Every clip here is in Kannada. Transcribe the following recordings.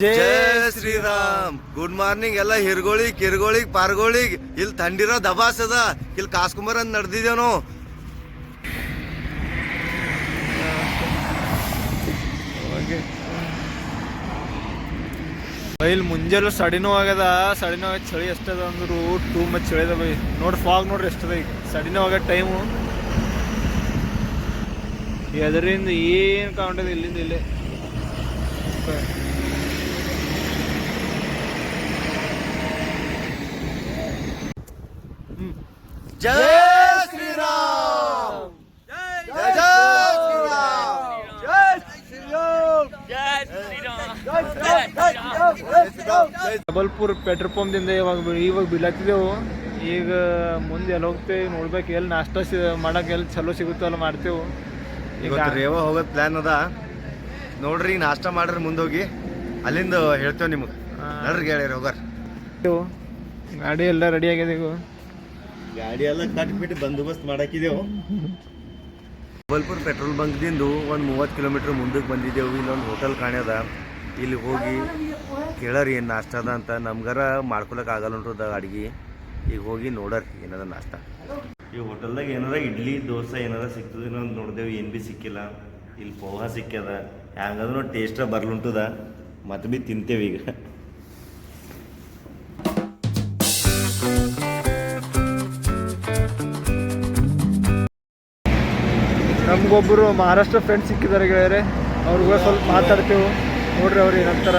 ಜೈ ಶ್ರೀರಾಮ್. ಗುಡ್ ಮಾರ್ನಿಂಗ್ ಎಲ್ಲ ಹಿರ್ಗೋಳಿಗ್ ಕಿರ್ಗೋಳಿಗ್ ಪಾರ್ಗೋಳಿಗ್. ಇಲ್ಲಿ ಥಂಡಿರೋ ದಬಾಸ್ ಅದ, ಇಲ್ಲಿ ಕಾಸ್ಕೊಂಬರ್ ಅಂತ ನಡೆದಿದ್ದೇವ್ ನಾವು. ಇಲ್ಲಿ ಮುಂಜಾನೆ 9:30 ಆಗ್ಯದ. 9:30 ಚಳಿ ಎಷ್ಟದ ಅಂದ್ರು ಟೂ ಮಚ್ ಚಳಿ ಅದ ಬೈ. ನೋಡಿ ಫಾಗ್ ನೋಡ್ರಿ ಎಷ್ಟದ ಈಗ. 9:30 ಆಗ್ಯದ ಟೈಮು. ಅದರಿಂದ ಏನು ಕಾಣ್ತದೆ ಇಲ್ಲಿಂದ ಇಲ್ಲೇ. ಜೈ ಶ್ರೀರಾಮ್. ಜೈ ಶ್ರೀರಾಮ್. ಜಬಲ್ಪುರ್ ಪೆಟ್ರೋಲ್ ಪಂಪ್ದಿಂದ ಇವಾಗ ಬೀಳತ್ತಿದ್ದೆವು. ಈಗ ಮುಂದೆ ಎಲ್ಲಿ ಹೋಗ್ತೇವೆ ನೋಡ್ಬೇಕು. ಎಲ್ಲಿ ನಾಷ್ಟ ಮಾಡಕ್ಕೆ ಎಲ್ಲಿ ಚಲೋ ಸಿಗುತ್ತೋ ಅಲ್ಲಿ ಮಾಡ್ತೇವೆ. ಈಗ ರೇವ ಹೋಗೋದು ಪ್ಲಾನ್ ಅದ ನೋಡ್ರಿ. ಈಗ ನಾಷ್ಟ ಮಾಡ್ರಿ ಮುಂದೋಗಿ, ಅಲ್ಲಿಂದ ಹೇಳ್ತೇವೆ ನಿಮಗೆ. ನಡ್ರಿ ಗೆಳೆಯರು ಹೋಗಾರ. ಗಾಡಿ ಎಲ್ಲ ರೆಡಿ ಆಗಿದೆ. ಈಗ ಗಾಡಿ ಎಲ್ಲ ಕಟ್ಬಿಟ್ಟು ಬಂದೋಬಸ್ತ್ ಮಾಡಾಕಿದೆವು. ಜಬಲ್ಪುರ್ ಪೆಟ್ರೋಲ್ ಬಂಕ್ದಿಂದ ಒಂದು 30 ಕಿಲೋಮೀಟ್ರ್ ಮುಂದಕ್ಕೆ ಬಂದಿದ್ದೆವು. ಇಲ್ಲೊಂದು ಹೋಟೆಲ್ ಕಾಣ್ಯದ. ಇಲ್ಲಿ ಹೋಗಿ ಕೇಳರಿ ಏನು ನಾಷ್ಟ ಅದ ಅಂತ. ನಮ್ಗಾರ ಮಾಡ್ಕೊಳಕ್ಕೆ ಆಗಲ್ಲ ಉಂಟದ ಅಡ್ಗೆ. ಈಗ ಹೋಗಿ ನೋಡರಿ ಏನದ ನಾಷ್ಟ. ಈ ಹೋಟೆಲ್ದಾಗ ಏನಾರ ಇಡ್ಲಿ ದೋಸೆ ಏನಾರ ಸಿಗ್ತದೆ ಅಂತ ನೋಡಿದೆವು. ಏನು ಭೀ ಸಿಕ್ಕಿಲ್ಲ. ಇಲ್ಲಿ ಪೋಹ ಸಿಕ್ಕ್ಯದ. ಹ್ಯಾಂಗಂದ್ರೂ ಟೇಸ್ಟ ಬರ್ಲುಂಟದ. ಮತ್ತೆ ಭೀ ತಿಂತೇವೆ ಈಗ. ನಮಗೊಬ್ಬರು ಮಹಾರಾಷ್ಟ್ರ ಫ್ರೆಂಡ್ಸ್ ಸಿಕ್ಕಿದ್ದಾರೆ ಗೆಳೆಯರೆ. ಅವ್ರಿಗೂ ಸ್ವಲ್ಪ माताडतेವು. ನೋಡ್ರಿ ಅವ್ರು ಏನಂತಾರ.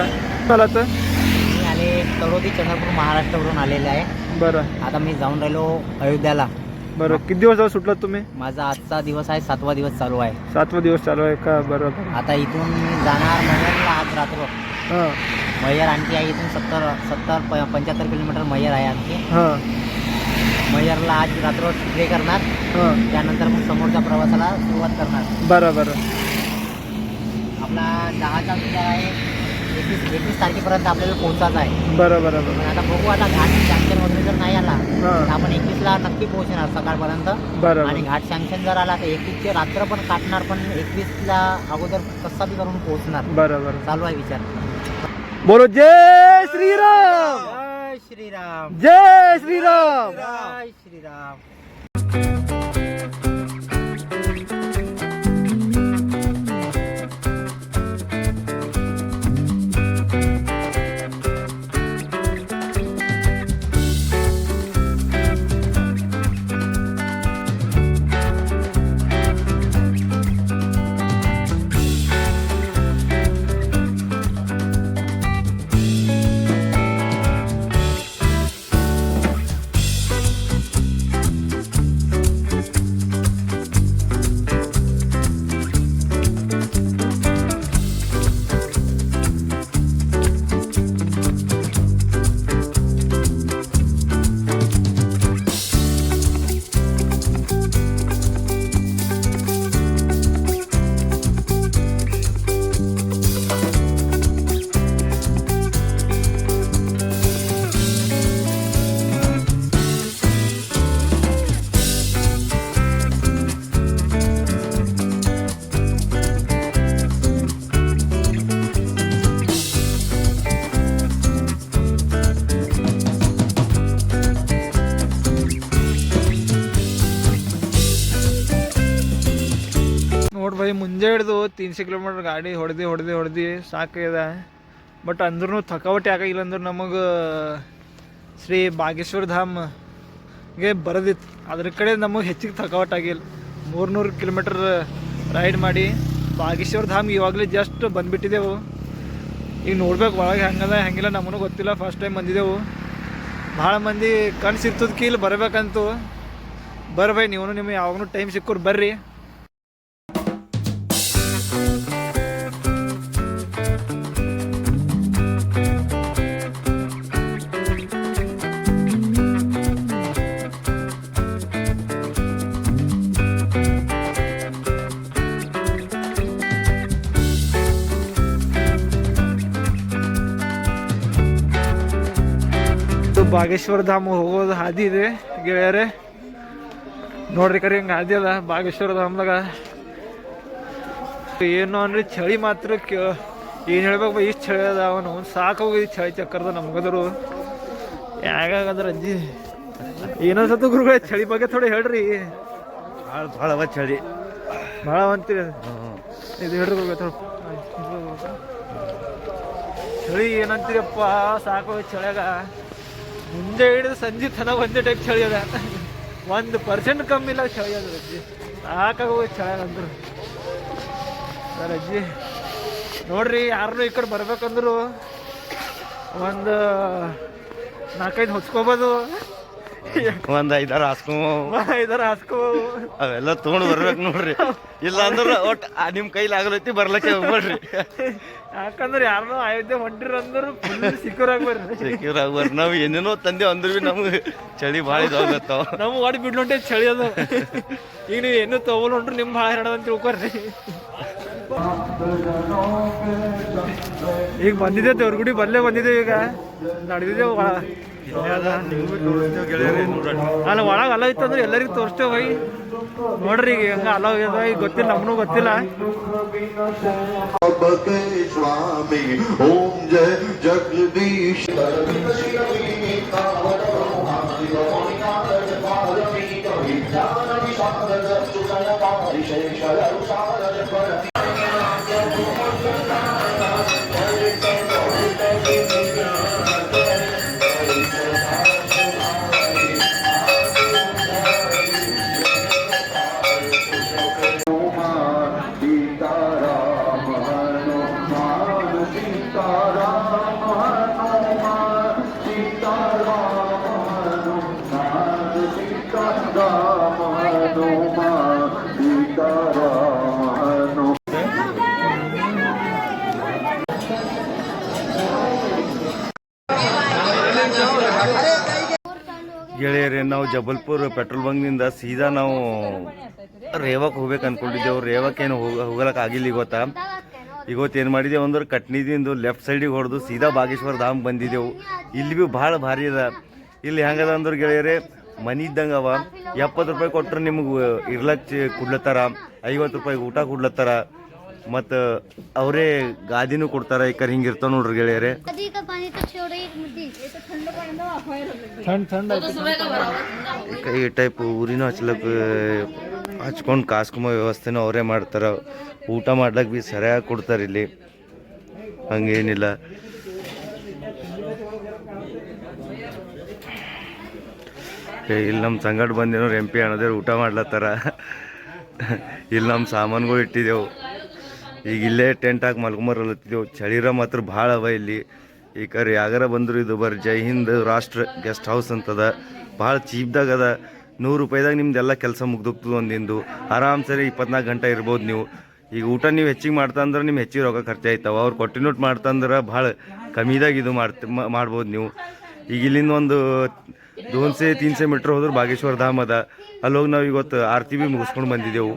मी आले तळोदी चंद्रपूर महाराष्ट्रावरून आलेले आहे. बरं आता मी जाऊन राहिलो अयोध्याला. बरं किती दिवस झाला सुटलात तुम्ही? माझा आजचा दिवस आहे 7वा दिवस चालू आहे. 7वा दिवस चालू आहे का? बरं. आता इथून जाणार मैयरला आज रात्र. हां मैयर आणखी आहे इथून 75 किलोमीटर मैयर आहे आणखी. हां मैयरला आज रात्र स्टे करणार. हां त्यानंतर मग समोरच्या प्रवासाला सुरुवात करणार. बरं बरं. आपला 10चा विचार आहे. 21 तारखेपर्यंत आपल्याला पोहोचायचं आहे. बरं बरं बरं. पण आता बघू. आता घाट सँक्शन वगैरे जर नाही आला हां तर आपण 21ला नक्की पोहोचणार सकाळपर्यंत. बरं आणि घाट सँक्शन जर आला तर 21ची रात्र पण काटणार. पण 21ला अगोदर कसा बी करून पोहोचणार. बरं बरं. चालू आहे विचार. बोलो जय श्रीराम. जय श्रीराम. जय श्रीराम. जय श्रीराम. ನೋಡಿ ಬೈ ಮುಂಜೆ ಹಿಡಿದು 300 ಕಿಲೋಮೀಟ್ರ್ ಗಾಡಿ ಹೊಡೆದು ಸಾಕಾಗಿದೆ. ಬಟ್ ಅಂದ್ರೂ ಥಕಾವಟಿ ಆಗಾಗಿಲ್ಲ. ಅಂದ್ರೆ ನಮಗೆ ಶ್ರೀ ಬಾಗೇಶ್ವರ ಧಾಮ್ಗೆ ಬರೋದಿತ್ತು. ಅದ್ರ ಕಡೆ ನಮಗೆ ಹೆಚ್ಚಿಗೆ ಥಕಾವಟ್ ಆಗಿಲ್ಲ. 300 ಕಿಲೋಮೀಟ್ರ್ ರೈಡ್ ಮಾಡಿ ಬಾಗೇಶ್ವರ ಧಾಮ್ಗೆ ಇವಾಗಲೇ ಜಸ್ಟ್ ಬಂದುಬಿಟ್ಟಿದ್ದೆವು. ಈಗ ನೋಡ್ಬೇಕು ಒಳಗೆ ಹೆಂಗದ ಹೆಂಗಿಲ್ಲ ನಮಗೂ ಗೊತ್ತಿಲ್ಲ. ಫಸ್ಟ್ ಟೈಮ್ ಬಂದಿದ್ದೆವು. ಭಾಳ ಮಂದಿ ಕನಸಿರ್ತದಕ್ಕೆ ಇಲ್ಲಿ ಬರಬೇಕಂತೂ. ಬರ್ಬೈ ನೀವು ನಿಮಗೆ ಯಾವಾಗೂ ಟೈಮ್ ಸಿಕ್ಕೋರು ಬರ್ರಿ. ಬಾಗೇಶ್ವರ ಧಾಮ ಹೋಗೋದು ಹಾದಿ ಇದೆ ಗೆಳೆಯರೆ. ನೋಡ್ರಿ ಕರೆ ಹಿಂಗೆ ಹಾದಿ ಅದ ಬಾಗೇಶ್ವರ ಧಾಮದಾಗ. ಏನು ಅಂದ್ರೆ ಚಳಿ ಮಾತ್ರ ಏನು ಹೇಳ್ಬೇಕು ಬೈ, ಇಷ್ಟು ಚಳಿ ಅದ ಅವನು ಸಾಕೋಗಿ ಚಳಿ ಚಕ್ಕರ್ದ ನಮ್ಗದ್ರು ಯಾಗಾಗದ್ರ ಅಜ್ಜಿ. ಏನನ್ಸತ್ತು ಗುರುಗಳೇ ಚಳಿ ಬಗ್ಗೆ ಥೋಡೆ ಹೇಳ್ರಿ. ಭಾಳ ಅವ ಚಳಿ ಭಾಳ ಅಂತೀರಿ ಇದು ಹೇಳ್ರಿ ಗುರುಗಳೇ ಚಳಿ ಏನಂತೀರಪ್ಪ, ಸಾಕೋಗಿ ಚಳಿಯಾಗ ಮುಂದೆ ಹಿಡಿದು ಸಂಜೆ ತನಕ ಒಂದೇ ಟೈಪ್ ಚಳಿ ಅದ, 1% ಕಮ್ಮಿ ಇಲ್ಲ ಚಳಿ ಅದ ಅಜ್ಜಿ. ಸಾಕಾಗೋಗಿ ಚಳಿಯಾಗ ಅಂದ್ರು ಸರ್ ಅಜ್ಜಿ. ನೋಡ್ರಿ ಯಾರನ್ನೂ ಈ ಕಡೆ ಬರ್ಬೇಕಂದ್ರು ಒಂದು 4-5 ಹೊಚ್ಕೋಬೋದು, ಒಂದು 5-6 ಹಾಸ್ಕೋ ಅವೆಲ್ಲ ತೊಗೊಂಡು ಬರ್ಬೇಕು ನೋಡ್ರಿ. ಇಲ್ಲ ಅಂದ್ರೆ ಒಟ್ಟು ನಿಮ್ಮ ಕೈಲಿ ಆಗಲೈತಿ ಬರ್ಲಕ್ಕೆ ಹೋಗ್ಬೇಡ್ರಿ. ಯಾಕಂದ್ರೆ ಯಾರನ್ನೋ ಅಯೋಧ್ಯೆ ಹೊಂಟಿರಂದ್ರು ಫುಲ್ ಸಿಕ್ಯೂರ್ ಆಗ್ಬರ್ರಿ. ಸೆಕ್ಯೂರ್ ಆಗ್ಬಾರ್ದು. ನಾವು ಏನೇನೋ ತಂದೆ ಅಂದ್ರೂ ಭೀ ನಮ್ಗೆ ಚಳಿ ಭಾಳ ಇದಾಗತ್ತಾವ. ನಮ್ಗೆ ಒಡಿ ಬಿಡ್ಲೊಂಟೆ ಚಳಿ ಅದು. ಈಗ ನೀವು ಏನೂ ತೊಗೊಲ್ ಹೊಂಟ್ರು ನಿಮ್ಮ ಭಾಳ ಹೇಳೋದು ಅಂತ ತಿಳ್ಕೊರ್ರಿ. ಈಗ ಬಂದಿದ್ದೆ ದೇವ್ರಗುಡಿ ಬಲ್ಲೇ ಬಂದಿದ್ದೇವೆ, ಈಗ ನಡೆದಿದ್ದೇವೆ ಅಲ್ಲ ಒಳಗೆ ಅಲ್ಲ ಇತ್ತು ಅಂದ್ರೆ ಎಲ್ಲರಿಗೂ ತೋರಿಸ್ತೇವೆ ಬೈ. ನೋಡ್ರಿ ಈಗ ಹೆಂಗ ಅಲ್ಲ ಹೋಗ್ಯದ, ಈಗ ಗೊತ್ತಿಲ್ಲ, ನಮ್ಗೂ ಗೊತ್ತಿಲ್ಲ. स्वामी ओम जय जगदीश ಗೆಳೆಯರೇ, ನಾವು ಜಬಲ್ಪುರ್ ಪೆಟ್ರೋಲ್ ಬಂಕ್ನಿಂದ ಸೀದಾ ನಾವು ರೇವಕ್ಕೆ ಹೋಗ್ಬೇಕು ಅಂದ್ಕೊಂಡಿದ್ದೆವು. ರೇವಕ್ಕೇನು ಹೋಗಲಕ್ಕೆ ಆಗಿಲ್ಲ. ಇವತ್ತು ಏನು ಮಾಡಿದೆವು ಅಂದ್ರೆ ಕಟ್ನಿದಿಂದ ಲೆಫ್ಟ್ ಸೈಡಿಗೆ ಹೊಡೆದು ಸೀದಾ ಬಾಗೇಶ್ವರ ಧಾಮ್ ಬಂದಿದ್ದೆವು. ಇಲ್ಲಿ ಭೀ ಭಾಳ ಭಾರಿ ಅದ. ಇಲ್ಲಿ ಹೆಂಗದ ಅಂದ್ರೆ ಗೆಳೆಯರೇ, ಮನೆ ಇದ್ದಂಗೆ ಅವ. 70 ರೂಪಾಯಿ ಕೊಟ್ಟರೆ ನಿಮಗೆ ಇರ್ಲಕ್ಕೆ ಕೊಡ್ಲತ್ತಾರ, 50 ರೂಪಾಯಿಗೆ ಊಟ ಕೊಡ್ಲತ್ತಾರ, ಮತ್ತು ಅವರೇ ಗಾದಿನೂ ಕೊಡ್ತಾರ. ಈ ಕಡೆ ಹಿಂಗೆ ಇರ್ತಾವ ನೋಡ್ರಿ ಗೆಳೆಯರೇ. ಈ ಟೈಪ್ ಊರಿನೂ ಹಚ್ಕೊಂಡು ಕಾಸ್ಕೊಂಬ ವ್ಯವಸ್ಥೆನೂ ಅವರೇ ಮಾಡ್ತಾರೆ. ಊಟ ಮಾಡ್ಲಿಕ್ಕೆ ಭೀ ಸರಿಯಾಗಿ ಕೊಡ್ತಾರೆ ಇಲ್ಲಿ, ಹಂಗೇನಿಲ್ಲ. ಇಲ್ಲಿ ನಮ್ಮ ಸಂಗಡ ಬಂದೇನೋ MP ಅನ್ನೋದೇವ್ರು ಊಟ ಮಾಡ್ಲತ್ತಾರ. ಇಲ್ಲಿ ನಮ್ಮ ಸಾಮಾನುಗಳು ಇಟ್ಟಿದ್ದೆವು. ಈಗ ಇಲ್ಲೇ ಟೆಂಟ್ ಹಾಕಿ ಮಲ್ಕೊಂಬರಲತ್ತಿದ್ದೆವು. ಚಳಿರ ಮಾತ್ರ ಭಾಳ ಅವ ಇಲ್ಲಿ. ಈ ಕರೆ ಯಾಗಾರ ಬಂದರು ಇದು ಬರ್ರಿ ಜೈ ಹಿಂದ್ ರಾಷ್ಟ್ರ ಗೆಸ್ಟ್ ಹೌಸ್ ಅಂತದ. ಭಾಳ ಚೀಪ್ದಾಗ ಅದ. 100 ರೂಪಾಯಿದಾಗ ನಿಮ್ದೆಲ್ಲ ಕೆಲಸ ಮುಗ್ದೋಗ್ತದೆ. ಒಂದಿಂದು ಆರಾಮ್ ಸರಿ 24 ಗಂಟೆ ಇರ್ಬೋದು ನೀವು. ಈಗ ಊಟ ನೀವು ಹೆಚ್ಚಿಗೆ ಮಾಡ್ತಾ ಅಂದ್ರೆ ನಿಮ್ಗೆ ಹೆಚ್ಚಿಗೆ ರೊಕ್ಕ ಖರ್ಚಾಯ್ತಾವ. ಅವ್ರು ಕೊಟ್ಟಿನೋಟ್ ಮಾಡ್ತಂದ್ರೆ ಭಾಳ ಕಮ್ಮಿದಾಗ ಇದು ಮಾಡ್ಬೋದು ನೀವು. ಈಗ ಇಲ್ಲಿಂದ ಒಂದು 200-300 ಮೀಟ್ರ್ ಹೋದ್ರೆ ಬಾಗೇಶ್ವರ ಧಾಮ್ ಅದ. ಅಲ್ಲಿ ಹೋಗಿ ನಾವು ಇವತ್ತು ಆರತಿ ಭೀ ಮುಗಿಸ್ಕೊಂಡು ಬಂದಿದ್ದೆವು.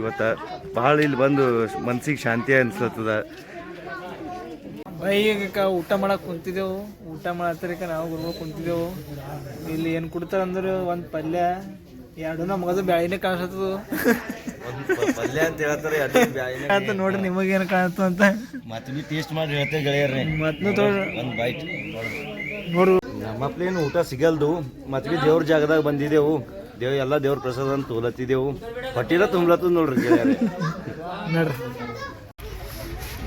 ಇವತ್ತು ಭಾಳ ಇಲ್ಲಿ ಬಂದು ಮನ್ಸಿಗೆ ಶಾಂತಿ ಅನ್ಸತ್ತದ. ಈಗ ಊಟ ಮಾಡಕ್ಕೆ ಕುಂತಿದ್ದೆವು. ಊಟ ಮಾಡತ್ತರಿಕ ನಾವು ಗುರುಗಳು ಕುಂತಿದ್ದೆವು. ಇಲ್ಲಿ ಏನು ಕೊಡ್ತಾರಂದ್ರೆ ಒಂದು ಪಲ್ಯ, 2 ನಮಗದು ಬ್ಯಾಳಿನೇ ಕಾಣಿಸ್ತದ ಪಲ್ಯ ಅಂತ ಹೇಳ್ತಾರೆ. ಅಂತ ನೋಡ್ರಿ ನಿಮಗೇನು ಕಾಣುತ್ತ ಅಂತ ಮತ್ತೆ ಟೇಸ್ಟ್ ಮಾಡಿ ಹೇಳ್ತೇವೆ ಗೆಳೆಯರ್ರಿ. ಮತ್ತೆ ಒಂದು ಬೈಟ್ ನೋಡು. ನಮ್ಮಪ್ಲೇನು ಊಟ ಸಿಗಲ್ದು. ಮತ್ತೆ ದೇವ್ರ ಜಾಗದಾಗ ಬಂದಿದ್ದೆವು. ಎಲ್ಲ ದೇವ್ರ ಪ್ರಸಾದ ಅಂತ ತೋಲತ್ತಿದ್ದೆವು. ಹೊಟ್ಟಿಲ ತುಂಬ್ಲತ್ತದ ನೋಡ್ರಿ ಗೆಳೆಯರೇ. ನೋಡ್ರಿ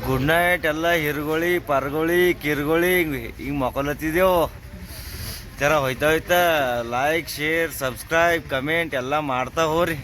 ಗುಡ್ ನೈಟ್ ಎಲ್ಲ ಹಿರ್ಗೋಳಿ ಪಾರ್ಗೋಳಿ ಕಿರ್ಗೋಳಿ ಈಗ ಮಕ್ಕೊಲತ್ತಿದ್ದೆವು. ಜರ ಹೋಯ್ತಾ ಲೈಕ್ ಶೇರ್ ಸಬ್ಸ್ಕ್ರೈಬ್ ಕಮೆಂಟ್ ಎಲ್ಲ ಮಾಡ್ತಾ ಹೋರಿ.